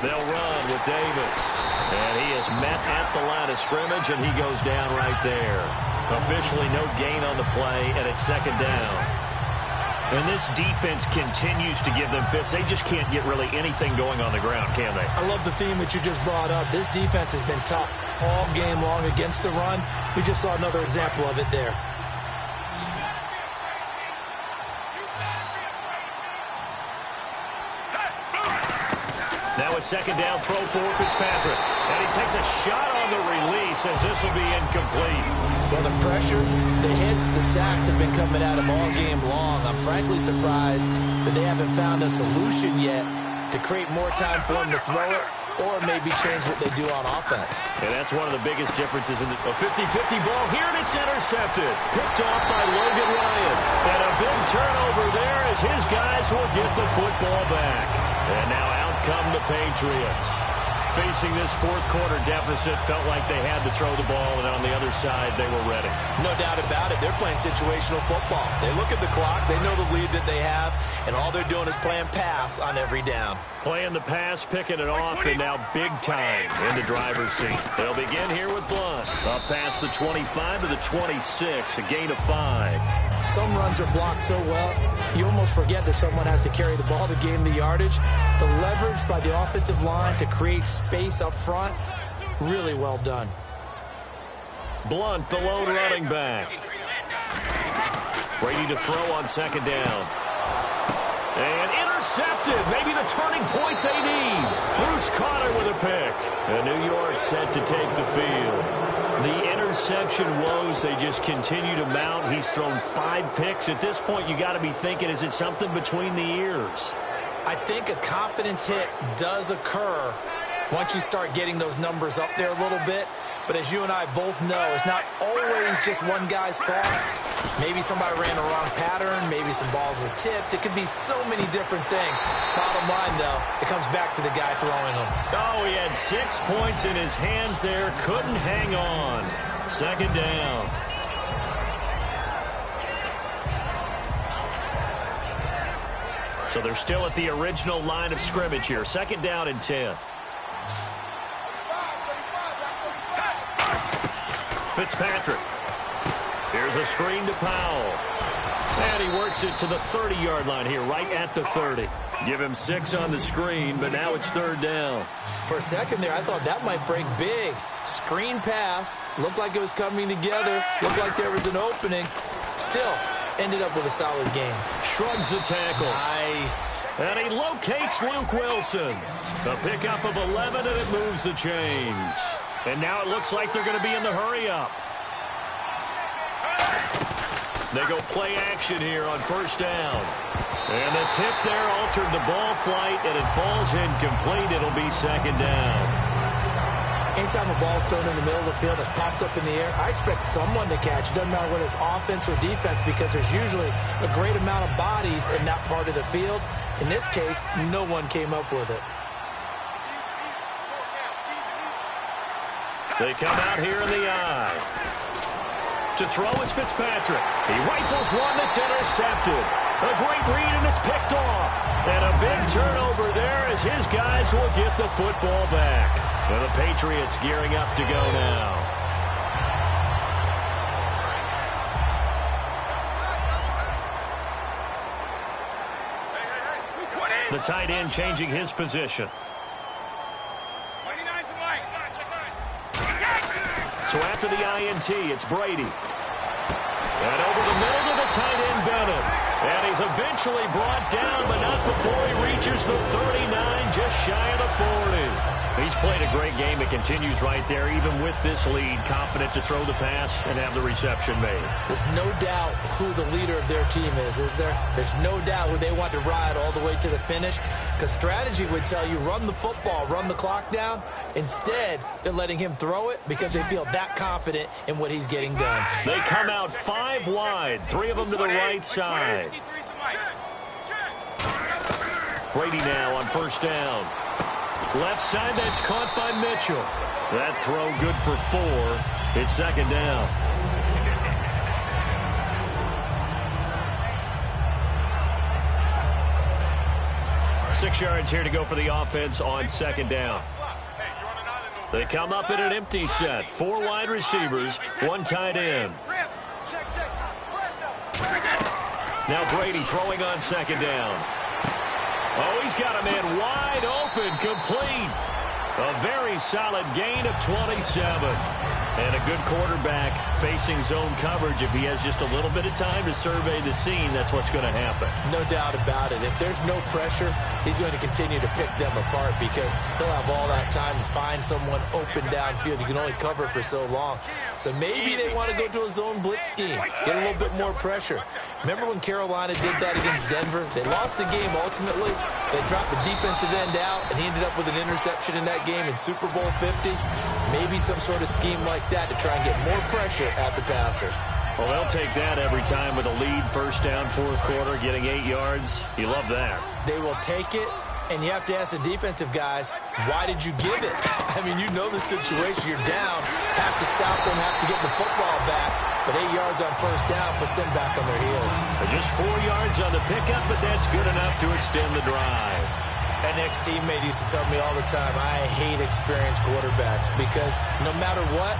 They'll run with Davis. And he is met at the line of scrimmage, and he goes down right there. Officially no gain on the play, and it's 2nd down. And this defense continues to give them fits. They just can't get really anything going on the ground, can they? I love the theme that you just brought up. This defense has been tough all game long against the run. We just saw another example of it there. Now a 2nd down throw for Fitzpatrick. And he takes a shot on the release as this will be incomplete. Well, the pressure, the hits, the sacks have been coming at him all game long. I'm frankly surprised that they haven't found a solution yet to create more time for him to throw it or maybe change what they do on offense. And that's one of the biggest differences in a 50-50 ball here, and it's intercepted. Picked off by Logan Ryan. And a big turnover there as his guys will get the football back. And now out come the Patriots. Facing this 4th quarter deficit, felt like they had to throw the ball, and on the other side, they were ready. No doubt about it. They're playing situational football. They look at the clock, they know the lead that they have, and all they're doing is playing pass on every down. Playing the pass, picking it off, and now big time in the driver's seat. They'll begin here with Blunt. Up past the 25 to the 26, a gain of 5. Some runs are blocked so well, you almost forget that someone has to carry the ball to gain the yardage. The leverage by the offensive line to create space up front, really well done. Blunt, the lone running back. Brady to throw on 2nd down. And intercepted. Maybe the turning point they need. Bruce Carter with a pick. And New York set to take the field. The interception woes, they just continue to mount. He's thrown 5 picks. At this point, you got to be thinking, is it something between the ears? I think a confidence hit does occur once you start getting those numbers up there a little bit. But as you and I both know, it's not always just one guy's fault. Maybe somebody ran the wrong pattern. Maybe some balls were tipped. It could be so many different things. Bottom line, though, it comes back to the guy throwing them. Oh, he had 6 points in his hands there. Couldn't hang on. 2nd down. So they're still at the original line of scrimmage here. 2nd down and 10. Fitzpatrick. Here's a screen to Powell. And he works it to the 30-yard line here, right at the 30. Give him 6 on the screen, but now it's 3rd down. For a second there, I thought that might break big. Screen pass. Looked like it was coming together. Looked like there was an opening. Still, ended up with a solid game. Shrugs the tackle. Nice. And he locates Luke Wilson. A pickup of 11, and it moves the chains. And now it looks like they're going to be in the hurry-up. They go play action here on 1st down. And the tip there altered the ball flight, and it falls incomplete. It'll be 2nd down. Anytime a ball's thrown in the middle of the field that's popped up in the air, I expect someone to catch. It doesn't matter whether it's offense or defense, because there's usually a great amount of bodies in that part of the field. In this case, no one came up with it. They come out here in the I. To throw is Fitzpatrick. He rifles one that's intercepted. A great read, and it's picked off. And a big turnover there as his guys will get the football back. And the Patriots gearing up to go now. The tight end changing his position. So after the INT, it's Brady. And over the middle to the tight end, Bennett. And he's eventually brought down, but not before he reaches the 39, just shy of the 40. He's played a great game. It continues right there, even with this lead, confident to throw the pass and have the reception made. There's no doubt who the leader of their team is there? There's no doubt who they want to ride all the way to the finish, because strategy would tell you run the football, run the clock down. Instead, they're letting him throw it because they feel that confident in what he's getting done. They come out 5 wide, 3 of them to the right side. Brady now on first down. Left side, that's caught by Mitchell. That throw good for 4. It's second down. Six yards here to go for the offense on second down. They come up in an empty set. 4 wide receivers, 1 tight end. Now Brady throwing on second down. Oh, he's got a man wide open, complete. A very solid gain of 27. And a good quarterback facing zone coverage. If he has just a little bit of time to survey the scene, that's what's going to happen. No doubt about it. If there's no pressure, he's going to continue to pick them apart because he'll have all that time to find someone open downfield. You can only cover for so long. So maybe they want to go to a zone blitz scheme, get a little bit more pressure. Remember when Carolina did that against Denver? They lost the game ultimately. They dropped the defensive end out, and he ended up with an interception in that game in Super Bowl 50. Maybe some sort of scheme like that to try and get more pressure at the passer. Well, they'll take that every time with a lead, first down, fourth quarter, getting 8 yards. You love that. They will take it, and you have to ask the defensive guys, why did you give it? I mean, you know the situation. You're down, have to stop them, have to get the football back. But 8 yards on first down puts them back on their heels. Just 4 yards on the pickup, but that's good enough to extend the drive. An ex-teammate used to tell me all the time, I hate experienced quarterbacks because no matter what,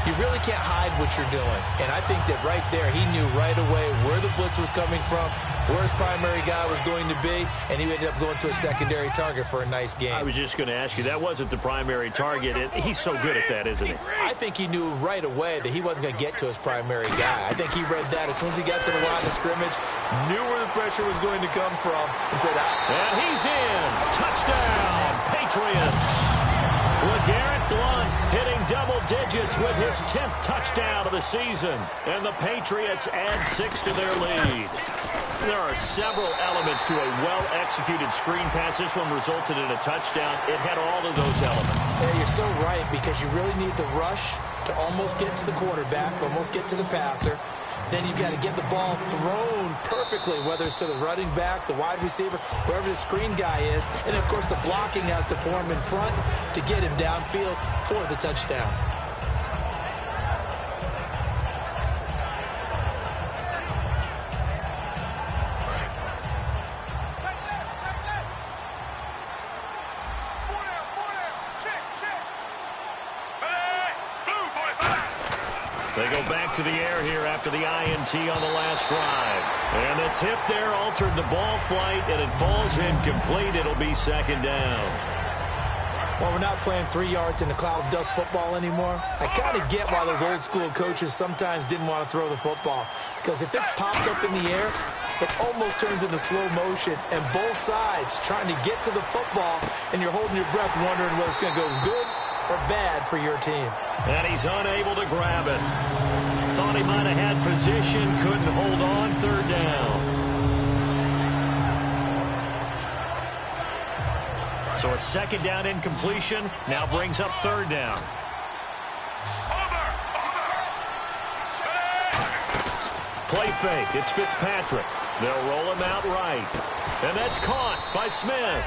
you really can't hide what you're doing. And I think that right there, he knew right away where the blitz was coming from, where his primary guy was going to be, and he ended up going to a secondary target for a nice game. I was just going to ask you, that wasn't the primary target. He's so good at that, isn't he? I think he knew right away that he wasn't going to get to his primary guy. I think he read that as soon as he got to the line of scrimmage, knew where the pressure was going to come from, and said, And he's in. Touchdown, Patriots. LeGarrette Blount hitting double digits with his 10th touchdown of the season. And the Patriots add 6 to their lead. There are several elements to a well-executed screen pass. This one resulted in a touchdown. It had all of those elements. Yeah, you're so right, because you really need the rush to almost get to the quarterback, almost get to the passer. Then you've got to get the ball thrown perfectly, whether it's to the running back, the wide receiver, wherever the screen guy is. And, of course, the blocking has to form in front to get him downfield for the touchdown. They go back to the air here after the INT on the last drive. And the tip there altered the ball flight, and it falls incomplete. It'll be second down. Well, we're not playing 3 yards in a cloud of dust football anymore. I kind of get why those old school coaches sometimes didn't want to throw the football. Because if it's popped up in the air, it almost turns into slow motion. And both sides trying to get to the football, and you're holding your breath wondering whether it's going to go good or bad for your team. And he's unable to grab it. Thought he might have had position, couldn't hold on, third down. So a second down incompletion now brings up third down. Play fake, it's Fitzpatrick. They'll roll him out right. And that's caught by Smith.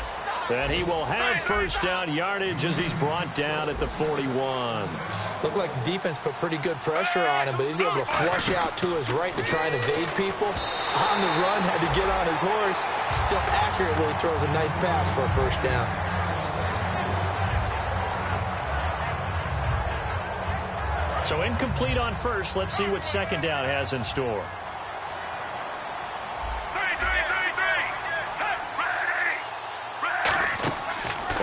And he will have first down yardage as he's brought down at the 41. Looked like the defense put pretty good pressure on him, but he's able to flush out to his right to try and evade people. On the run, had to get on his horse. Still accurately throws a nice pass for a first down. So incomplete on first. Let's see what second down has in store.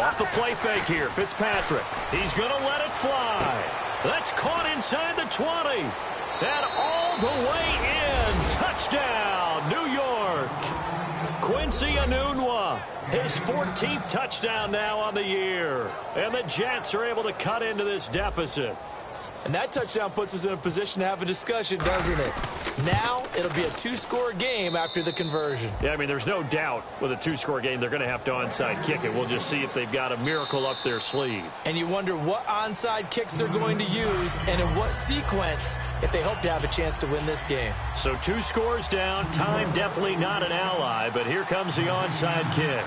Off the play fake here, Fitzpatrick. He's going to let it fly. That's caught inside the 20. And all the way in. Touchdown, New York. Quincy Enunwa, his 14th touchdown now on the year. And the Jets are able to cut into this deficit. And that touchdown puts us in a position to have a discussion, doesn't it? Now it'll be a two-score game after the conversion. Yeah, I mean, there's no doubt with a two-score game they're going to have to onside kick it. We'll just see if they've got a miracle up their sleeve. And you wonder what onside kicks they're going to use and in what sequence if they hope to have a chance to win this game. So 2 scores down. Time definitely not an ally, but here comes the onside kick.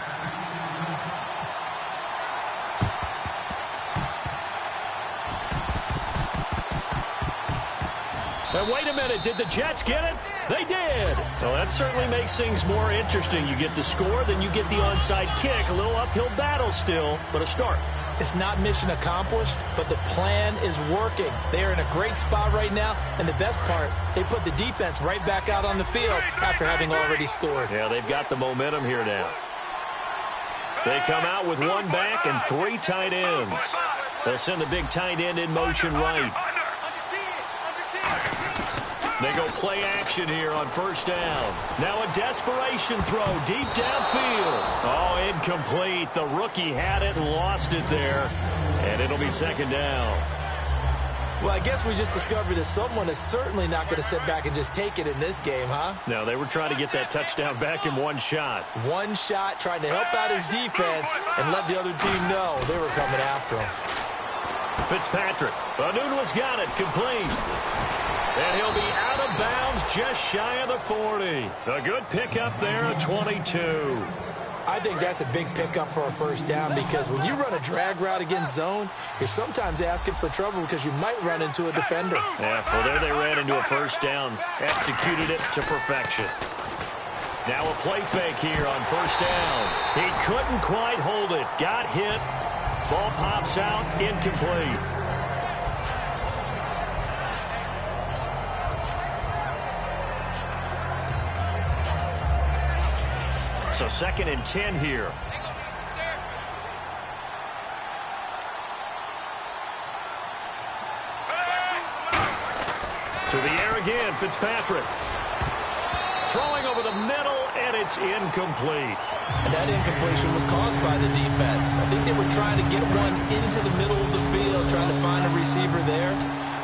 And wait a minute, did the Jets get it? They did. Well, that certainly makes things more interesting. You get the score, then you get the onside kick. A little uphill battle still, but a start. It's not mission accomplished, but the plan is working. They are in a great spot right now, and the best part, they put the defense right back out on the field after having already scored. Yeah, they've got the momentum here now. They come out with 1 back and 3 tight ends. They'll send the big tight end in motion right. They go play action here on first down. Now a desperation throw deep downfield. Oh, incomplete. The rookie had it and lost it there. And it'll be second down. Well, I guess we just discovered that someone is certainly not going to sit back and just take it in this game, huh? No, they were trying to get that touchdown back in 1 shot. 1 shot, trying to help out his defense and let the other team know they were coming after him. Fitzpatrick. Enunwa's got it. Complete. And he'll be out of bounds just shy of the 40. A good pickup there at 22. I think that's a big pickup for a first down because when you run a drag route against zone, you're sometimes asking for trouble because you might run into a defender. Yeah, well, there they ran into a first down. Executed it to perfection. Now a play fake here on first down. He couldn't quite hold it. Got hit. Ball pops out. Incomplete. So 2nd and 10 here. To the air again, Fitzpatrick. Throwing over the middle, and it's incomplete. And that incompletion was caused by the defense. I think they were trying to get one into the middle of the field, trying to find a receiver there.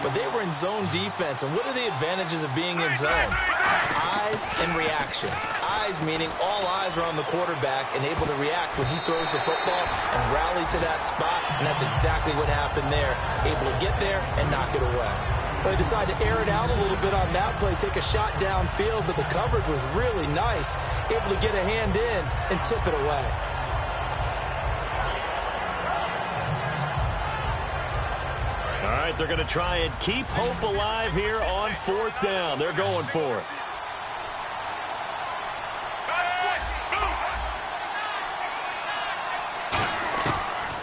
But they were in zone defense. And what are the advantages of being in zone? Eyes and reaction. Eyes meaning all eyes are on the quarterback and able to react when he throws the football and rally to that spot. And that's exactly what happened there. Able to get there and knock it away. Well, they decided to air it out a little bit on that play, take a shot downfield, but the coverage was really nice. Able to get a hand in and tip it away. All right, they're going to try and keep hope alive here on 4th down. They're going for it.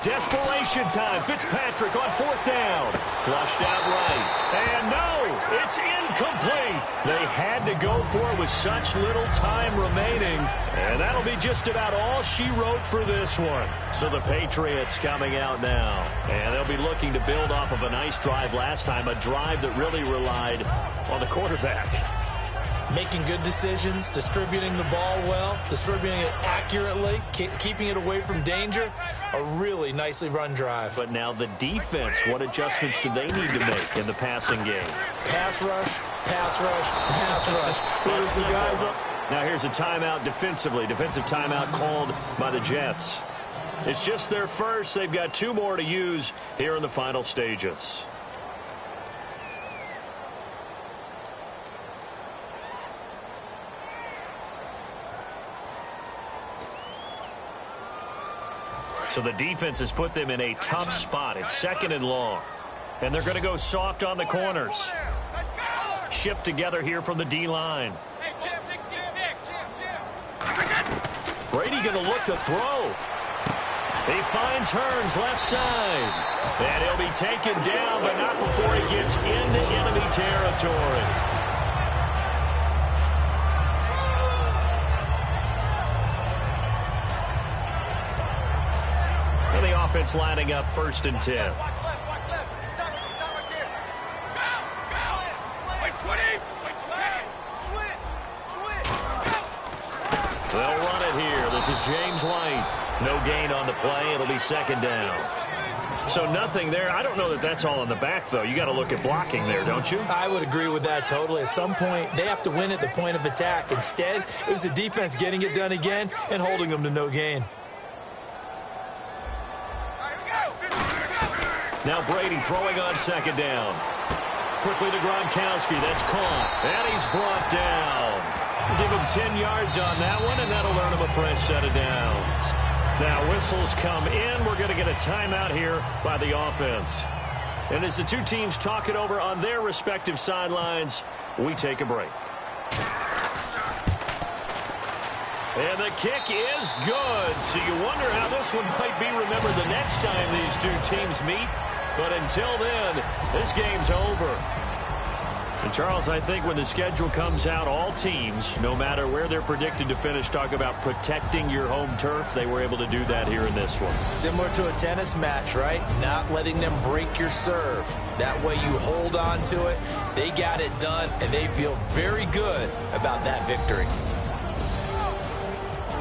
Desperation time. Fitzpatrick on 4th down. Flushed out right. And no, it's incomplete. They had to go for it with such little time remaining. And that'll be just about all she wrote for this one. So the Patriots coming out now. And they'll be looking to build off of a nice drive last time. A drive that really relied on the quarterback. Making good decisions, distributing the ball well, distributing it accurately, keeping it away from danger. A really nicely run drive. But now the defense, what adjustments do they need to make in the passing game? Pass rush, pass rush, pass rush. Where's the guys up? Now here's a timeout defensively. Defensive timeout called by the Jets. It's just their first. They've got 2 more to use here in the final stages. So the defense has put them in a tough spot. It's 2nd and long. And they're going to go soft on the corners. Shift together here from the D-line. Brady going to look to throw. He finds Hearns left side. And he'll be taken down, but not before he gets into enemy territory. And the offense lining up 1st and 10. They'll run it here. This is James White. No gain on the play. It'll be 2nd down. So nothing there. I don't know that that's all in the back, though. You got to look at blocking there, don't you? I would agree with that totally. At some point, they have to win at the point of attack. Instead, it was the defense getting it done again and holding them to no gain. Now Brady throwing on 2nd down. Quickly to Gronkowski. That's caught. And he's brought down. Give him 10 yards on that one, and that'll earn him a fresh set of downs. Now whistles come in. We're going to get a timeout here by the offense. And as the two teams talk it over on their respective sidelines, we take a break. And the kick is good. So you wonder how this one might be remembered the next time these two teams meet. But until then, this game's over. And Charles, I think when the schedule comes out, all teams, no matter where they're predicted to finish, talk about protecting your home turf. They were able to do that here in this one. Similar to a tennis match, right? Not letting them break your serve. That way you hold on to it. They got it done, and they feel very good about that victory.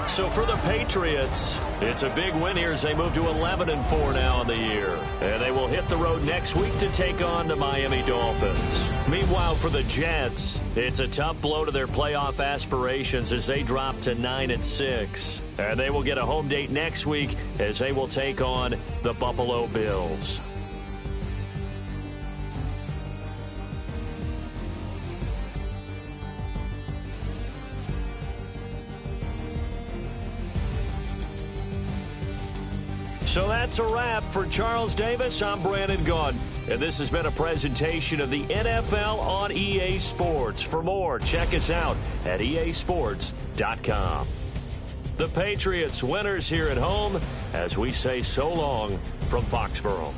So for the Patriots, it's a big win here as they move to 11-4 now in the year. And they will hit the road next week to take on the Miami Dolphins. Meanwhile, for the Jets, it's a tough blow to their playoff aspirations as they drop to 9-6. And they will get a home date next week as they will take on the Buffalo Bills. So that's a wrap. For Charles Davis, I'm Brandon Gaudin. And this has been a presentation of the NFL on EA Sports. For more, check us out at easports.com. The Patriots winners here at home as we say so long from Foxborough.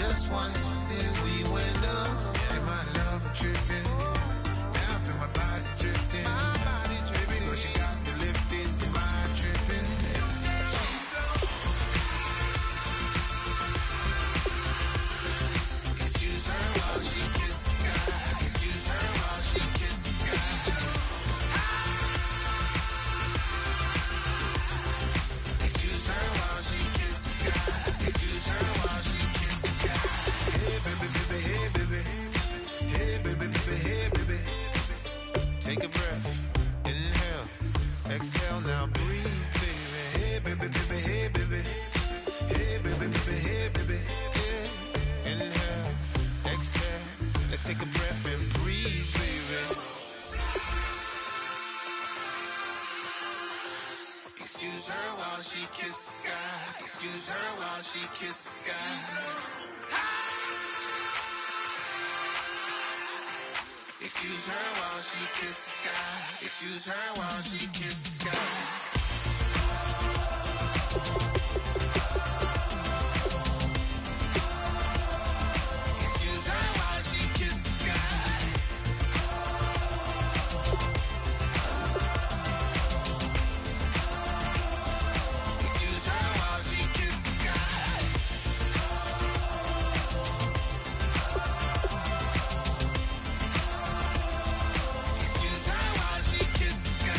Just once, then we went up. And my love tripping. Take a breath, inhale, exhale, now breathe, baby. Hey, baby, baby, hey, baby. Hey, baby, baby, hey, baby. Yeah. Inhale, exhale, let's take a breath and breathe, baby. Excuse her while she kisses the sky. Excuse her while she kisses the sky. Excuse her while she kisses the sky. Excuse her while she kisses the sky. Excuse her while she kisses the sky. Excuse her while she kisses the sky. Excuse her while she kisses the sky.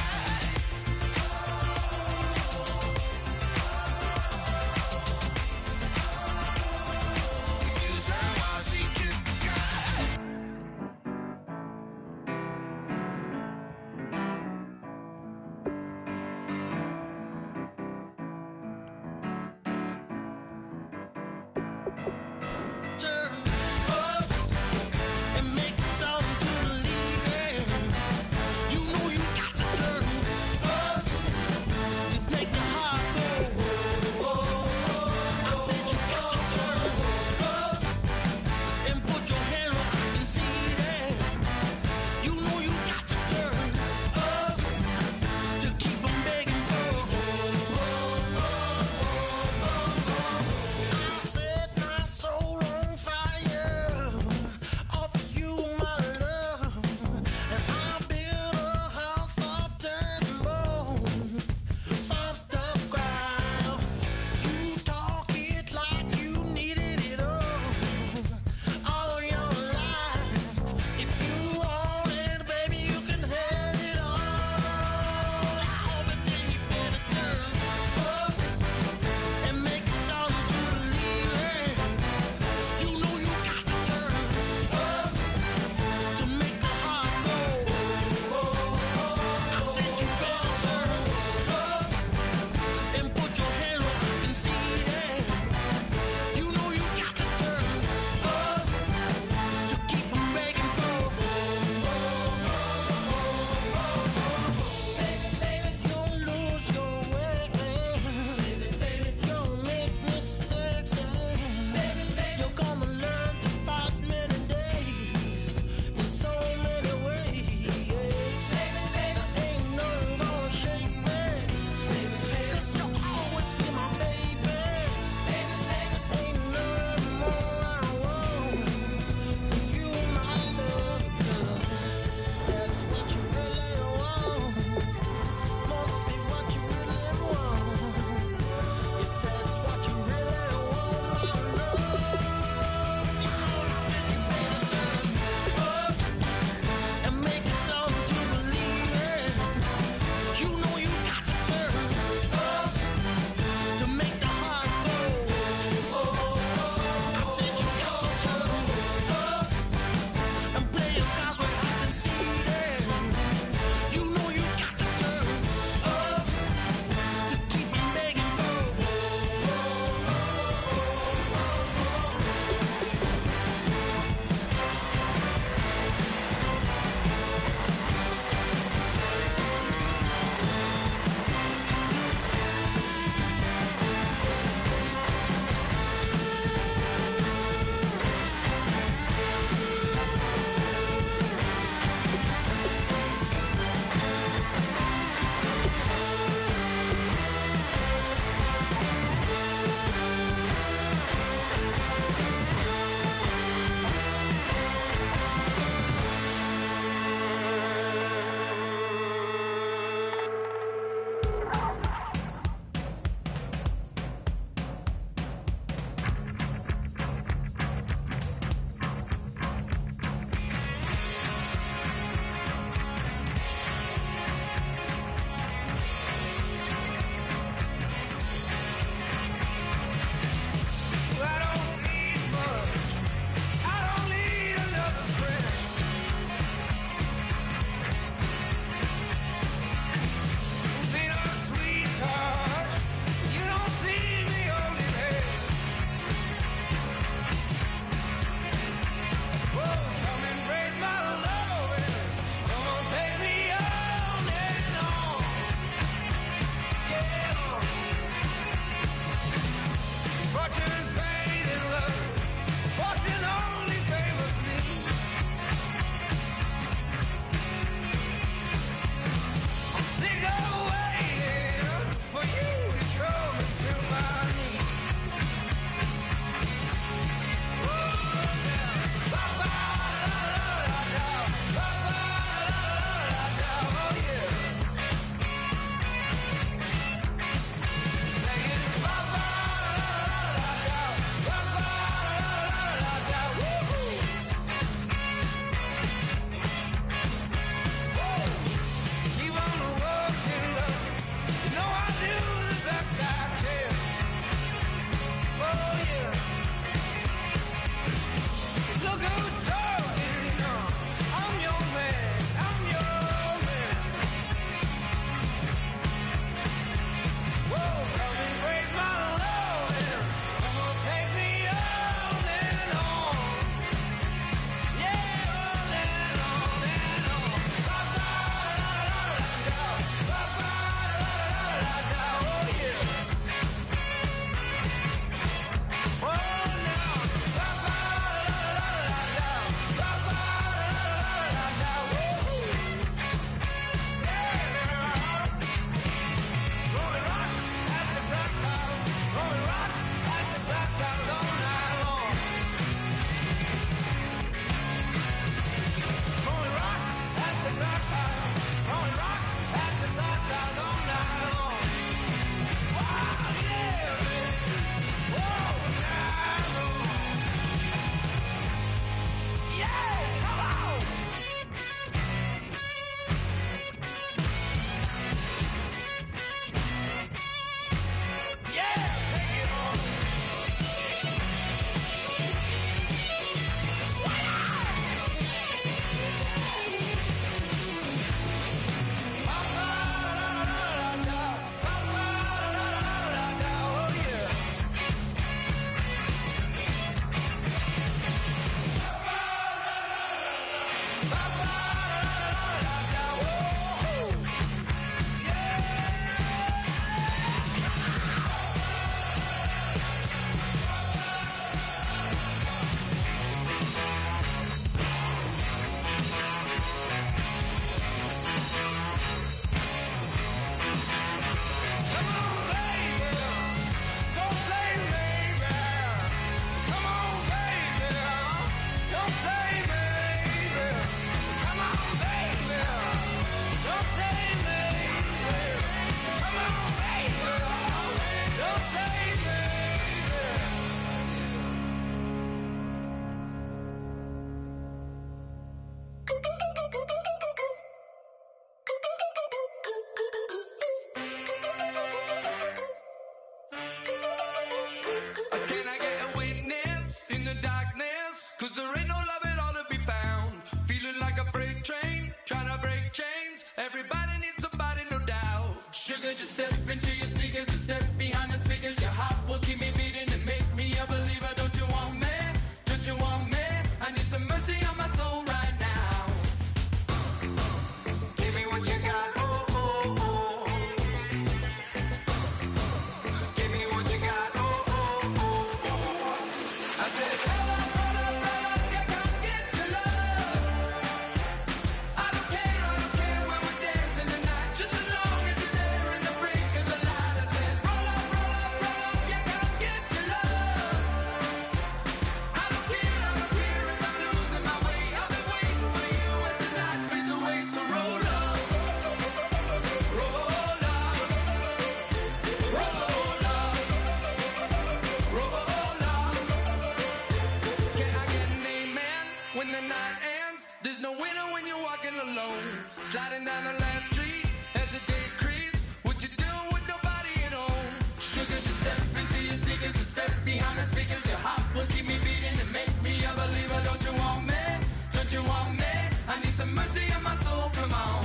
down the last street as the day creeps. What you doing with nobody at home? Sugar, just step into your sneakers and step behind the speakers. Your heart will keep me beating and make me a believer. Don't you want me? Don't you want me? I need some mercy on my soul, come on.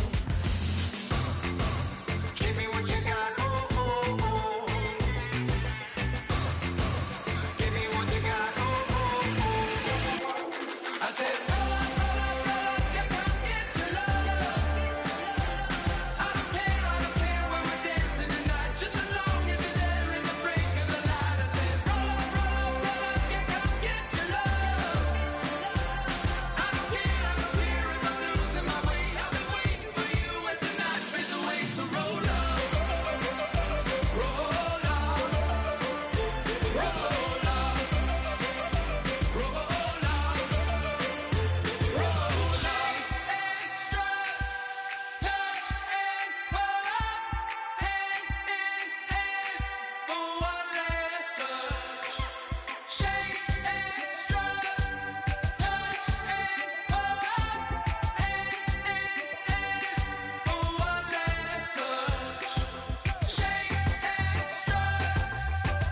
Give me what you got, oh, oh, oh. Give me what you got, oh, oh, oh. I said, roll up, yeah, come get your love. I don't care when we're dancing tonight, just as long as you're there in the break of the light. I said, roll up, yeah, come get your love. I don't care if I'm losing my way. I've been waiting for you as the night fades away. So roll up, roll up, roll up, roll up, roll up. Extra touch and pull up, hand in hand for one last touch. Shake extra touch and pull up, hand in hand for one last touch. Shake extra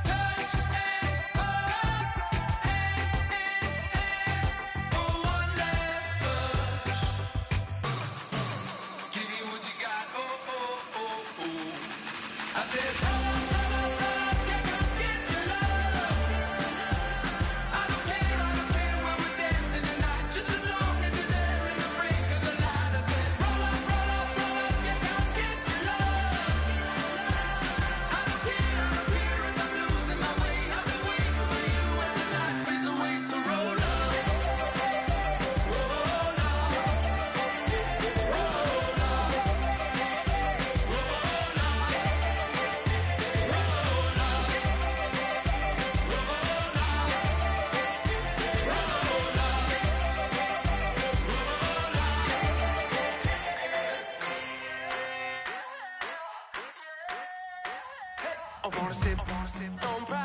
touch and pull up, hand in hand for one last touch. Give me what you got, oh, oh, oh, oh. I said, roll up, yeah, come get your love. I don't care when we're dancing tonight, just as long as you're there in the break of the light. I said, roll up, yeah, come get your love. I don't care if I'm losing my way. I've been waiting for you as the night fades away. So roll up, roll up, roll up, roll up, roll up. I wanna sip on pride.